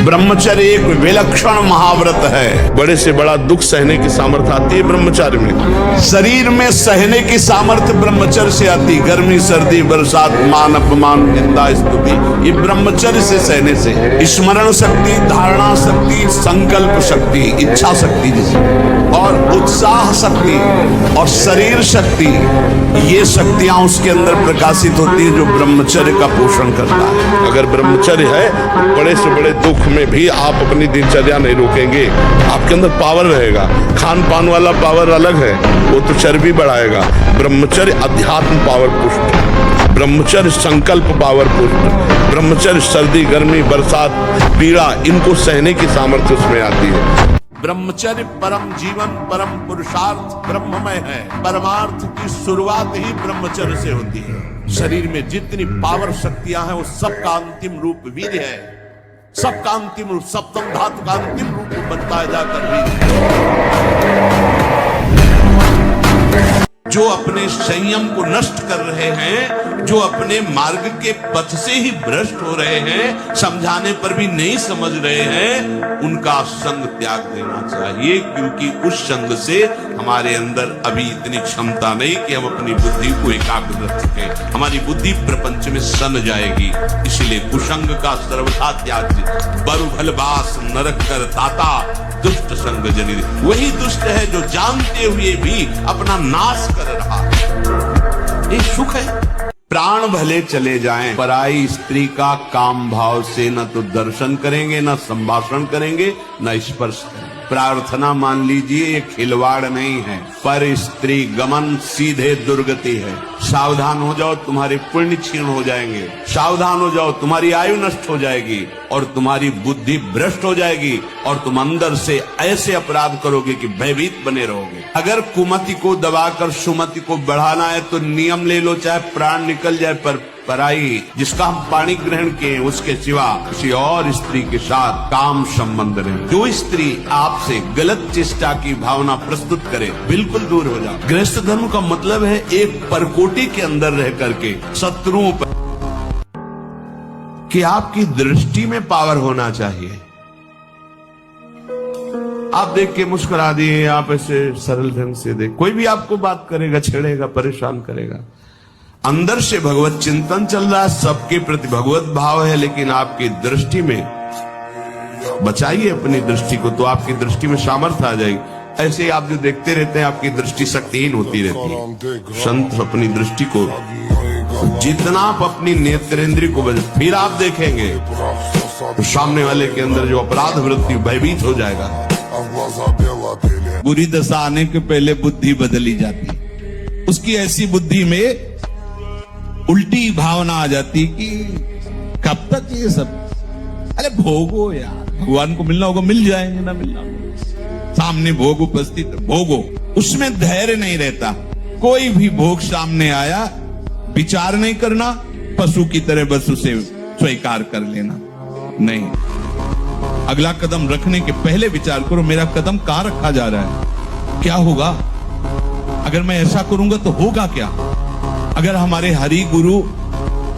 ब्रह्मचर्य एक विलक्षण महाव्रत है। बड़े से बड़ा दुख सहने की सामर्थ्य आती है ब्रह्मचर्य में। शरीर में सहने की सामर्थ्य ब्रह्मचर्य से आती, गर्मी सर्दी बरसात मान अपमान निंदा स्तुति, ये ब्रह्मचर्य से सहने से। स्मरण शक्ति, धारणा शक्ति, संकल्प शक्ति, इच्छा शक्ति जिसे, और उत्साह शक्ति और शरीर शक्ति, ये शक्तियां उसके अंदर प्रकाशित होती है जो ब्रह्मचर्य का पोषण करता है। अगर ब्रह्मचर्य है तो बड़े से बड़े दुख में भी आप अपनी दिनचर्या नहीं रोकेंगे, आपके अंदर पावर रहेगा। खान पान वाला पावर अलग है, वो तो चर्बी बढ़ाएगा। ब्रह्मचर्य अध्यात्म पावर पुष्ट, ब्रह्मचर्य संकल्प पावर पुष्ट, ब्रह्मचर्य सर्दी गर्मी बरसात पीड़ा इनको सहने की सामर्थ्य उसमें आती है। ब्रह्मचर्य परम जीवन परम पुरुषार्थ ब्रह्ममय है। परमार्थ की शुरुआत ही ब्रह्मचर्य से होती है। शरीर में जितनी पावर शक्तियां हैं वो सबका अंतिम रूप वीर्य है। सबका अंतिम रूप, सप्तम धातु का अंतिम रूप बताया जाकर वीर्य। जो अपने संयम को नष्ट कर रहे हैं, जो अपने मार्ग के पथ से ही भ्रष्ट हो रहे हैं, समझाने पर भी नहीं समझ रहे हैं, उनका संग त्याग देना चाहिए, क्योंकि उस संग से हमारे अंदर अभी इतनी क्षमता नहीं कि हम अपनी बुद्धि को एकाग्र रख सकें। हमारी बुद्धि प्रपंच में सन जाएगी। इसलिए कुसंग का सर्वथा त्याग, बरु भलबास नरक कर ताता दुष्ट संग जनित। वही दुष्ट है जो जानते हुए भी अपना नाश कर रहा है। ये सुख है। प्राण भले चले जाएं, पराई स्त्री का काम भाव से न तो दर्शन करेंगे, न संभाषण करेंगे, न स्पर्श करेंगे। प्रार्थना मान लीजिए ये खिलवाड़ नहीं है, पर स्त्री गमन सीधे दुर्गति है। सावधान हो जाओ, तुम्हारे पुण्य क्षीण हो जाएंगे। सावधान हो जाओ, तुम्हारी आयु नष्ट हो जाएगी और तुम्हारी बुद्धि भ्रष्ट हो जाएगी और तुम अंदर से ऐसे अपराध करोगे कि भयभीत बने रहोगे। अगर कुमति को दबाकर सुमति को बढ़ाना है तो नियम ले लो, चाहे प्राण निकल जाए, पर पराई जिसका हम पानी ग्रहण किए उसके सिवा किसी और स्त्री के साथ काम संबंध नहीं। जो स्त्री आपसे गलत चेष्टा की भावना प्रस्तुत करे, बिल्कुल दूर हो जाओ। गृहस्थ धर्म का मतलब है एक परकोटी के अंदर रह करके शत्रुओं पर, कि आपकी दृष्टि में पावर होना चाहिए। आप देख के मुस्कुरा दिए, आप ऐसे सरल ढंग से देख, कोई भी आपको बात करेगा, छेड़ेगा, परेशान करेगा। अंदर से भगवत चिंतन चल रहा है, सबके प्रति भगवत भाव है, लेकिन आपकी दृष्टि में बचाइए अपनी दृष्टि को, तो आपकी दृष्टि में सामर्थ्य आ जाएगी। ऐसे ही आप जो देखते रहते हैं आपकी दृष्टि शक्तिहीन होती रहती है। संत अपनी दृष्टि को, जितना आप अपनी नेत्रेंद्रिय को बचा, फिर आप देखेंगे तो सामने वाले के अंदर जो अपराध वृत्ति भयभीत हो जाएगा। बुरी दशा आने के पहले बुद्धि बदली जाती, उसकी ऐसी बुद्धि में उल्टी भावना आ जाती कि कब तक ये सब, अरे भोगो यार, भगवान को मिलना होगा, मिल जाएंगे, ना मिलना सामने भोग उपस्थित, भोगो। उसमें धैर्य नहीं रहता। कोई भी भोग सामने आया, विचार नहीं करना, पशु की तरह बस उसे स्वीकार कर लेना। नहीं, अगला कदम रखने के पहले विचार करो, मेरा कदम कहां रखा जा रहा है, क्या होगा अगर मैं ऐसा करूंगा तो होगा क्या। अगर हमारे हरि गुरु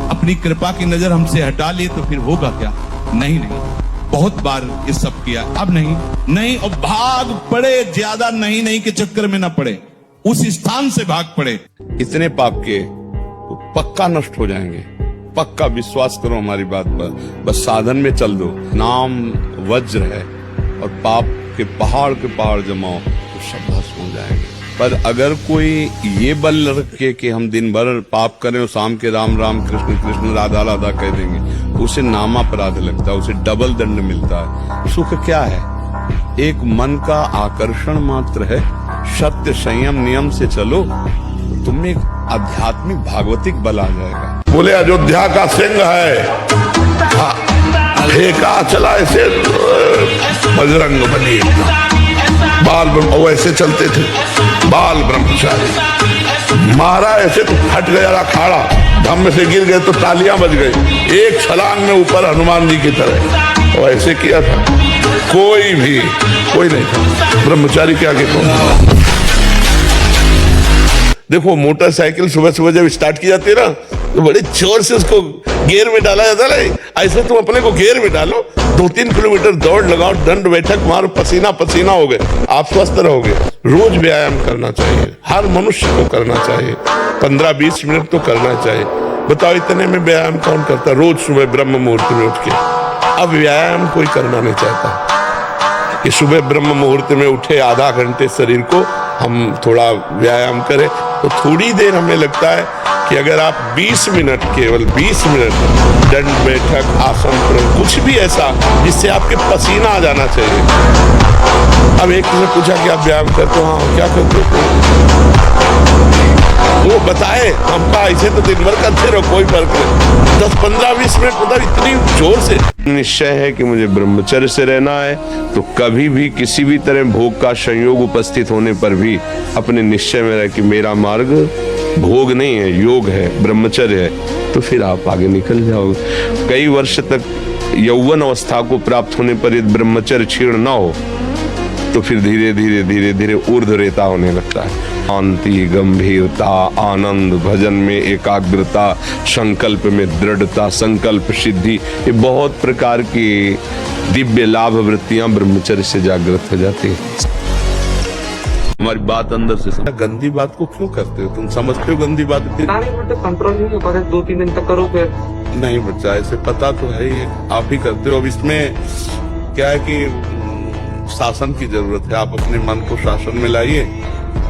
अपनी कृपा की नजर हमसे हटा लिए तो फिर होगा क्या। नहीं, बहुत बार ये सब किया, अब नहीं, और भाग पड़े, ज्यादा नहीं के चक्कर में ना पड़े, उस स्थान से भाग पड़े। इतने पाप किए तो पक्का नष्ट हो जाएंगे, पक्का विश्वास करो हमारी बात पर। बस साधन में चल दो, नाम वज्र है और पाप के पहाड़ जमाओ तो सब भस्म हो जाएंगे। पर अगर कोई ये बल रखे कि हम दिन भर पाप करें और शाम के राम राम कृष्ण कृष्ण राधा राधा कह देंगे, तो उसे नामापराध लगता है, उसे डबल दंड मिलता है। सुख क्या है? एक मन का आकर्षण मात्र है। सत्य संयम नियम से चलो, तुम्हें एक आध्यात्मिक भागवतिक बल आ जाएगा। बोले अयोध्या का सिंह है, फेंका चला ऐसे बजरंग बली, बाल वैसे चलते थे, बाल ब्रह्मचारी, मारा ऐसे तो फट गया अखाड़ा, धम्म से गिर गए तो तालियां बज गई, एक छलांग में ऊपर हनुमान जी की तरह वैसे किया था। कोई नहीं था ब्रह्मचारी के आगे कौन। देखो मोटरसाइकिल सुबह सुबह जब स्टार्ट की जाती है ना, तो बड़े जोर से उसको गियर में डाला जाता है, ऐसे तुम अपने को गियर में डालो, 2-3 किलोमीटर दौड़ लगाओ, दंड बैठक मारो, पसीना पसीना हो गए, आप स्वस्थ रहोगे। रोज व्यायाम करना चाहिए, हर मनुष्य को करना चाहिए, 15-20 मिनट तो करना चाहिए। बताओ इतने में व्यायाम कौन करता? रोज सुबह ब्रह्म मुहूर्त में उठ के। अब व्यायाम कोई करना नहीं चाहता कि सुबह ब्रह्म मुहूर्त में उठे, आधा घंटे शरीर को हम थोड़ा व्यायाम करें। तो थोड़ी देर हमें लगता है कि अगर आप 20 मिनट, केवल 20 मिनट दंड बैठक, आसन, कुछ भी ऐसा जिससे आपके पसीना आ जाना चाहिए। अब एक ने पूछा कि आप व्यायाम करते हो? हाँ, क्या करते हो? वो बताए, हम कहा ऐसे तो दिन भर करते रहो, कोई फर्क नहीं, 10-15-20 मिनट, मतलब इतनी जोर से निश्चय है कि मुझे ब्रह्मचर्य से रहना है। तो कभी भी किसी भी तरह भोग का संयोग उपस्थित होने पर भी अपने निश्चय में रहे कि मेरा मार्ग भोग नहीं है, योग है, ब्रह्मचर्य है, तो फिर आप आगे निकल जाओगे। कई वर्ष तक यौवन अवस्था को प्राप्त होने पर यदि ब्रह्मचर्य क्षीण ना हो तो फिर धीरे धीरे धीरे धीरे ऊर्ध्वरेता होने लगता है। शांति, गंभीरता, आनंद, भजन में एकाग्रता, संकल्प में दृढ़ता, संकल्प सिद्धि, ये बहुत प्रकार की दिव्य लाभ वृत्तियां ब्रह्मचर्य से जागृत हो जाती है। हमारी बात अंदर से समझ। गंदी बात को क्यों करते हो? तुम समझते हो गंदी बात? कंट्रोल नहीं हो पाता, 2-3 दिन तक करो फिर नहीं बच्चा, ऐसे पता तो है ही, आप ही करते हो। अब इसमें क्या है कि शासन की जरूरत है, आप अपने मन को शासन में लाइए।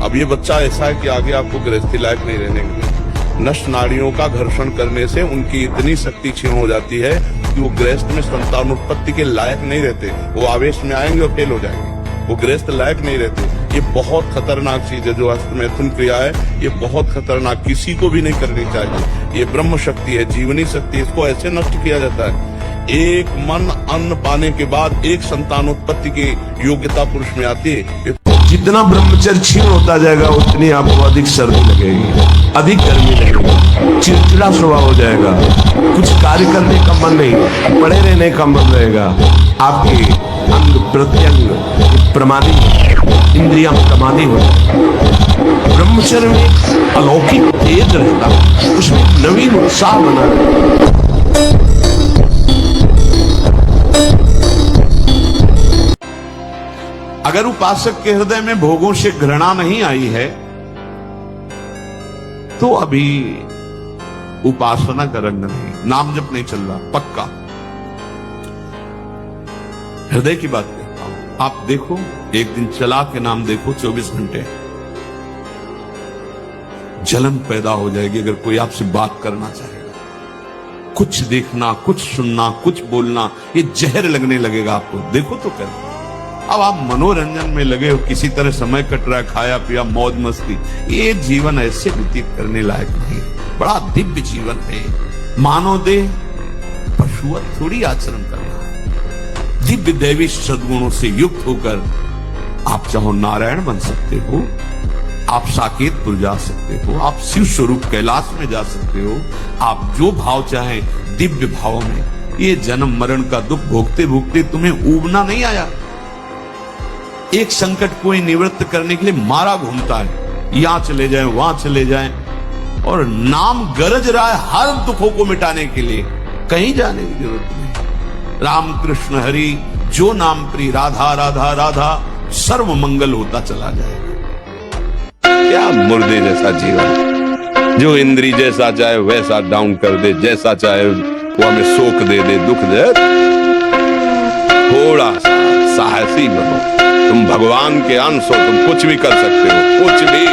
अब ये बच्चा ऐसा है कि आगे आपको गृहस्थी लायक नहीं रहने के, नष्ट नाड़ियों का घर्षण करने से उनकी इतनी शक्ति क्षीण हो जाती है कि वो गृहस्थ में संतानोत्पत्ति के लायक नहीं रहते। वो आवेश में आएंगे और फेल हो जाएंगे, वो गृहस्थ लायक नहीं रहते। ये बहुत खतरनाक चीज है जो हस्तमैथुन क्रिया है, ये बहुत खतरनाक, किसी को भी नहीं करनी चाहिए। ये ब्रह्म शक्ति है, जीवनी शक्ति, इसको ऐसे नष्ट किया जाता है। एक मन अन्न पाने के बाद एक संतानोत्पत्ति की योग्यता पुरुष में आती है। जितना ब्रह्मचर्य क्षीण होता जाएगा उतनी आपको अधिक सर्दी लगेगी, अधिक गर्मी लगेगी, चिड़चिड़ा स्वभाव हो जाएगा, कुछ कार्य करने का मन नहीं, पड़े रहने का मन रहेगा, आपके अंग प्रत्यंग प्रमादी, इंद्रियां प्रमादी हो। ब्रह्मचर्य में अलौकिक तेज रहता, उसमें नवीन उत्साह बना रहता। अगर उपासक के हृदय में भोगों से घृणा नहीं आई है तो अभी उपासना का रंग नहीं, नाम जप नहीं चल रहा, पक्का। हृदय की बात कहता हूं। आप देखो, एक दिन चला के नाम देखो, 24 घंटे जलन पैदा हो जाएगी। अगर कोई आपसे बात करना चाहेगा, कुछ देखना, कुछ सुनना, कुछ बोलना, ये जहर लगने लगेगा आपको। देखो तो कर। अब आप मनोरंजन में लगे हो, किसी तरह समय कट रहा है, खाया पिया, मौज मस्ती, ये जीवन ऐसे व्यतीत करने लायक नहीं। बड़ा दिव्य जीवन है, मानव देह पशुवत थोड़ी आचरण करना। दिव्य दैवी सद्गुणों से युक्त होकर आप चाहो नारायण बन सकते हो, आप साकेतपुर जा सकते हो, आप शिव स्वरूप कैलाश में जा सकते हो, आप जो भाव चाहें दिव्य भाव में। ये जन्म मरण का दुख भोगते भोगते तुम्हें ऊबना नहीं आया। एक संकट कोई निवृत्त करने के लिए मारा घूमता है, यहां चले जाएं, वहां चले जाएं, और नाम गरज रहा है हर दुखों को मिटाने के लिए। कहीं जाने की जरूरत नहीं। राम कृष्ण हरि जो नाम प्रिय, राधा राधा राधा, सर्व मंगल होता चला जाएगा। क्या मुर्दे जैसा जीवन, जो इंद्री जैसा चाहे वैसा डाउन कर दे, जैसा चाहे वो हमें शोक दे दे, दुख दे। थोड़ा सा साहसी बनो, तुम भगवान के अंश हो, तुम कुछ भी कर सकते हो, कुछ भी।